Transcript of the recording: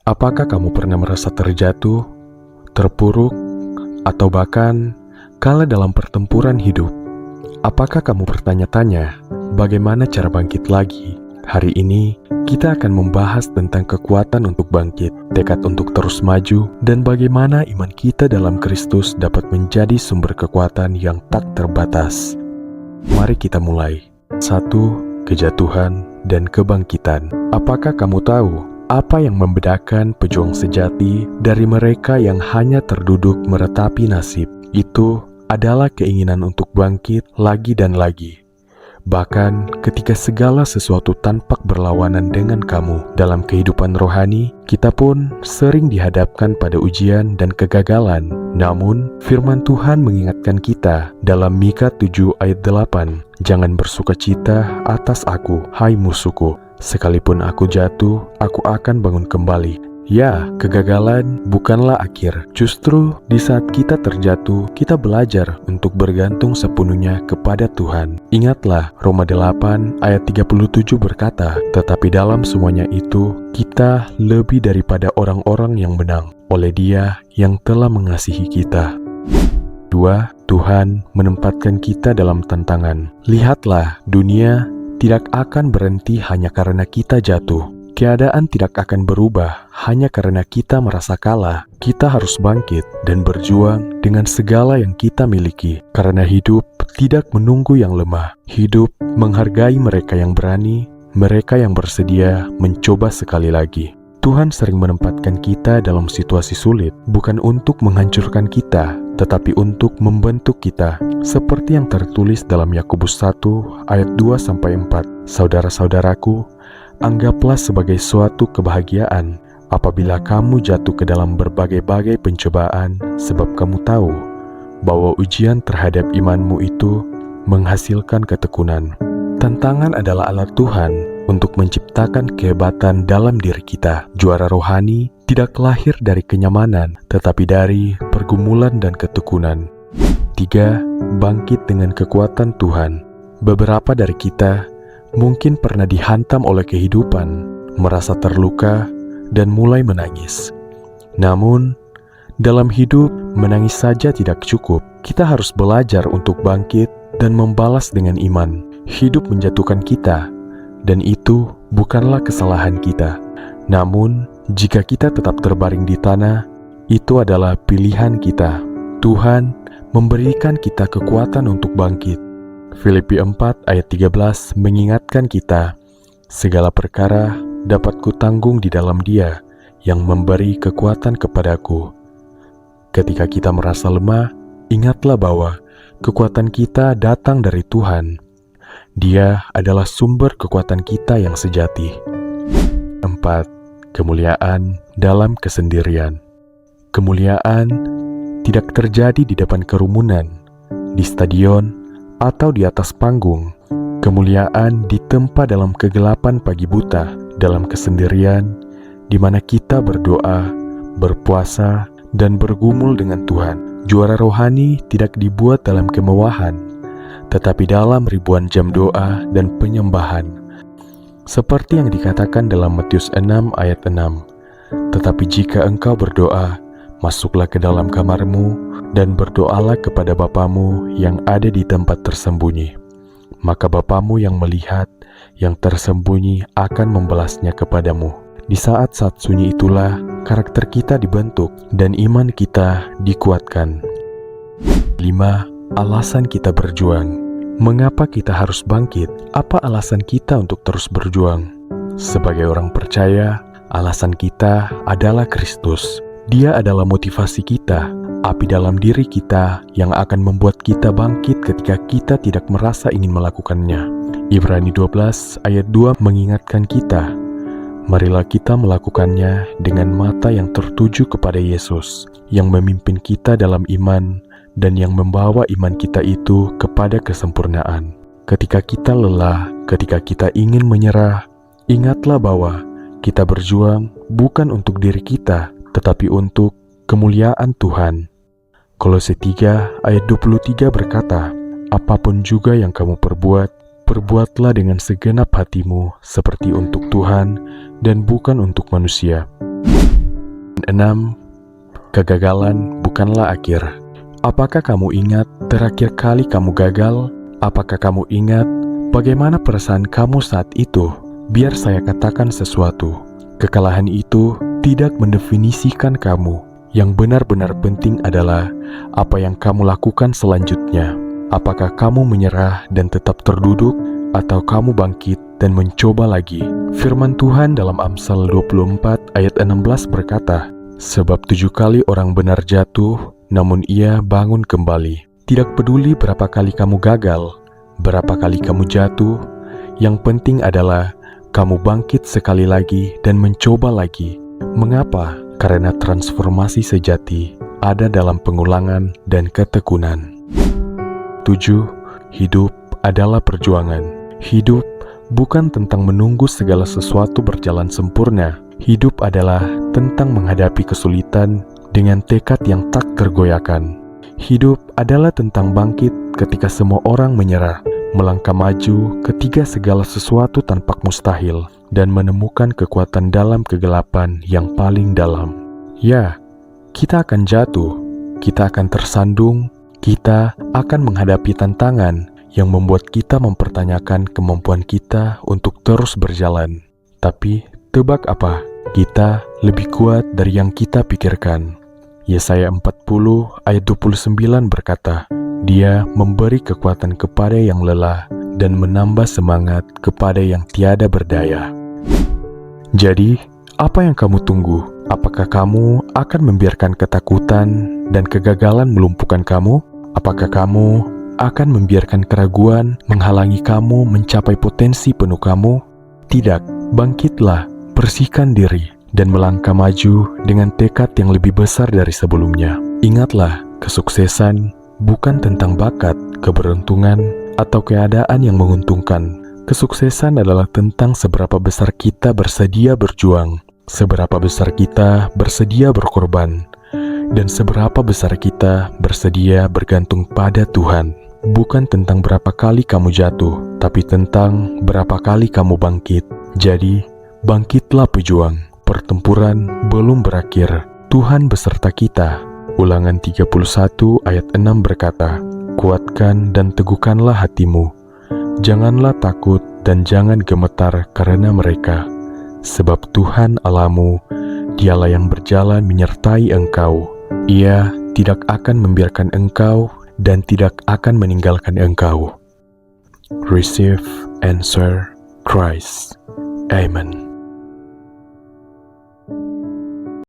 Apakah kamu pernah merasa terjatuh, terpuruk, atau bahkan kalah dalam pertempuran hidup? Apakah kamu bertanya-tanya, bagaimana cara bangkit lagi? Hari ini, kita akan membahas tentang kekuatan untuk bangkit, tekad untuk terus maju, dan bagaimana iman kita dalam Kristus dapat menjadi sumber kekuatan yang tak terbatas. Mari kita mulai. 1. Kejatuhan dan kebangkitan. Apakah kamu tahu apa yang membedakan pejuang sejati dari mereka yang hanya terduduk meratapi nasib? Itu adalah keinginan untuk bangkit lagi dan lagi. Bahkan ketika segala sesuatu tampak berlawanan dengan kamu dalam kehidupan rohani, kita pun sering dihadapkan pada ujian dan kegagalan. Namun, firman Tuhan mengingatkan kita dalam Mika 7 ayat 8, "Jangan bersukacita atas aku, hai musuhku. Sekalipun aku jatuh, aku akan bangun kembali." Ya, kegagalan bukanlah akhir. Justru di saat kita terjatuh, kita belajar untuk bergantung sepenuhnya kepada Tuhan. Ingatlah, Roma 8 ayat 37 berkata, "Tetapi dalam semuanya itu, kita lebih daripada orang-orang yang menang oleh Dia yang telah mengasihi kita." 2. Tuhan menempatkan kita dalam tantangan. Lihatlah, dunia tidak akan berhenti hanya karena kita jatuh. Keadaan tidak akan berubah hanya karena kita merasa kalah. Kita harus bangkit dan berjuang dengan segala yang kita miliki. Karena hidup tidak menunggu yang lemah. Hidup menghargai mereka yang berani, mereka yang bersedia mencoba sekali lagi. Tuhan sering menempatkan kita dalam situasi sulit, bukan untuk menghancurkan kita, tetapi untuk membentuk kita. Seperti yang tertulis dalam Yakobus 1 ayat 2-4. "Saudara-saudaraku, anggaplah sebagai suatu kebahagiaan apabila kamu jatuh ke dalam berbagai-bagai pencobaan, sebab kamu tahu bahwa ujian terhadap imanmu itu menghasilkan ketekunan." Tantangan adalah alat Tuhan untuk menciptakan kehebatan dalam diri kita. Juara rohani tidak lahir dari kenyamanan, tetapi dari pergumulan dan ketekunan. 3. Bangkit dengan kekuatan Tuhan. Beberapa dari kita mungkin pernah dihantam oleh kehidupan, merasa terluka, dan mulai menangis. Namun, dalam hidup, menangis saja tidak cukup. Kita harus belajar untuk bangkit dan membalas dengan iman. Hidup menjatuhkan kita, dan itu bukanlah kesalahan kita. Namun, jika kita tetap terbaring di tanah, itu adalah pilihan kita. Tuhan memberikan kita kekuatan untuk bangkit. Filipi 4 ayat 13 mengingatkan kita, "Segala perkara dapat kutanggung di dalam Dia yang memberi kekuatan kepadaku." Ketika kita merasa lemah, ingatlah bahwa kekuatan kita datang dari Tuhan. Dia adalah sumber kekuatan kita yang sejati. 4. Kemuliaan dalam kesendirian. Kemuliaan tidak terjadi di depan kerumunan, di stadion, atau di atas panggung. Kemuliaan ditempa dalam kegelapan pagi buta, dalam kesendirian, di mana kita berdoa, berpuasa, dan bergumul dengan Tuhan. Juara rohani tidak dibuat dalam kemewahan, tetapi dalam ribuan jam doa dan penyembahan. Seperti yang dikatakan dalam Matius 6 ayat 6, "Tetapi jika engkau berdoa, masuklah ke dalam kamarmu dan berdoalah kepada Bapamu yang ada di tempat tersembunyi. Maka Bapamu yang melihat yang tersembunyi akan membalasnya kepadamu." Di saat-saat sunyi itulah karakter kita dibentuk dan iman kita dikuatkan. 5. Alasan kita berjuang. Mengapa kita harus bangkit? Apa alasan kita untuk terus berjuang? Sebagai orang percaya, alasan kita adalah Kristus. Dia adalah motivasi kita, api dalam diri kita yang akan membuat kita bangkit ketika kita tidak merasa ingin melakukannya. Ibrani 12 ayat 2 mengingatkan kita, "Marilah kita melakukannya dengan mata yang tertuju kepada Yesus, yang memimpin kita dalam iman dan yang membawa iman kita itu kepada kesempurnaan." Ketika kita lelah, ketika kita ingin menyerah, ingatlah bahwa kita berjuang bukan untuk diri kita, tetapi untuk kemuliaan Tuhan. Kolose 3 ayat 23 berkata, "Apapun juga yang kamu perbuat, perbuatlah dengan segenap hatimu seperti untuk Tuhan dan bukan untuk manusia." 6. Kegagalan bukanlah akhir. Apakah kamu ingat terakhir kali kamu gagal? Apakah kamu ingat bagaimana perasaan kamu saat itu? Biar saya katakan sesuatu. Kekalahan itu tidak mendefinisikan kamu. Yang benar-benar penting adalah apa yang kamu lakukan selanjutnya. Apakah kamu menyerah dan tetap terduduk, atau kamu bangkit dan mencoba lagi? Firman Tuhan dalam Amsal 24 ayat 16 berkata, "Sebab 7 kali orang benar jatuh, namun ia bangun kembali." Tidak peduli berapa kali kamu gagal, berapa kali kamu jatuh, yang penting adalah kamu bangkit sekali lagi dan mencoba lagi. Mengapa? Karena transformasi sejati ada dalam pengulangan dan ketekunan. 7. Hidup adalah perjuangan. Hidup bukan tentang menunggu segala sesuatu berjalan sempurna. Hidup adalah tentang menghadapi kesulitan dengan tekad yang tak tergoyahkan. Hidup adalah tentang bangkit ketika semua orang menyerah, melangkah maju ketika segala sesuatu tampak mustahil, dan menemukan kekuatan dalam kegelapan yang paling dalam. Ya, kita akan jatuh, kita akan tersandung, kita akan menghadapi tantangan yang membuat kita mempertanyakan kemampuan kita untuk terus berjalan. Tapi, tebak apa? Kita lebih kuat dari yang kita pikirkan. Yesaya 40 ayat 29 berkata, "Dia memberi kekuatan kepada yang lelah dan menambah semangat kepada yang tiada berdaya." Jadi, apa yang kamu tunggu? Apakah kamu akan membiarkan ketakutan dan kegagalan melumpuhkan kamu? Apakah kamu akan membiarkan keraguan menghalangi kamu mencapai potensi penuh kamu? Tidak, bangkitlah, bersihkan diri, dan melangkah maju dengan tekad yang lebih besar dari sebelumnya. Ingatlah, kesuksesan bukan tentang bakat, keberuntungan, atau keadaan yang menguntungkan. Kesuksesan adalah tentang seberapa besar kita bersedia berjuang, seberapa besar kita bersedia berkorban, dan seberapa besar kita bersedia bergantung pada Tuhan. Bukan tentang berapa kali kamu jatuh, tapi tentang berapa kali kamu bangkit. Jadi, bangkitlah pejuang. Pertempuran belum berakhir. Tuhan beserta kita. Ulangan 31 ayat 6 berkata, "Kuatkan dan teguhkanlah hatimu. Janganlah takut dan jangan gemetar karena mereka. Sebab Tuhan Allahmu, Dialah yang berjalan menyertai engkau. Ia tidak akan membiarkan engkau dan tidak akan meninggalkan engkau." Receive, answer, Christ. Amen.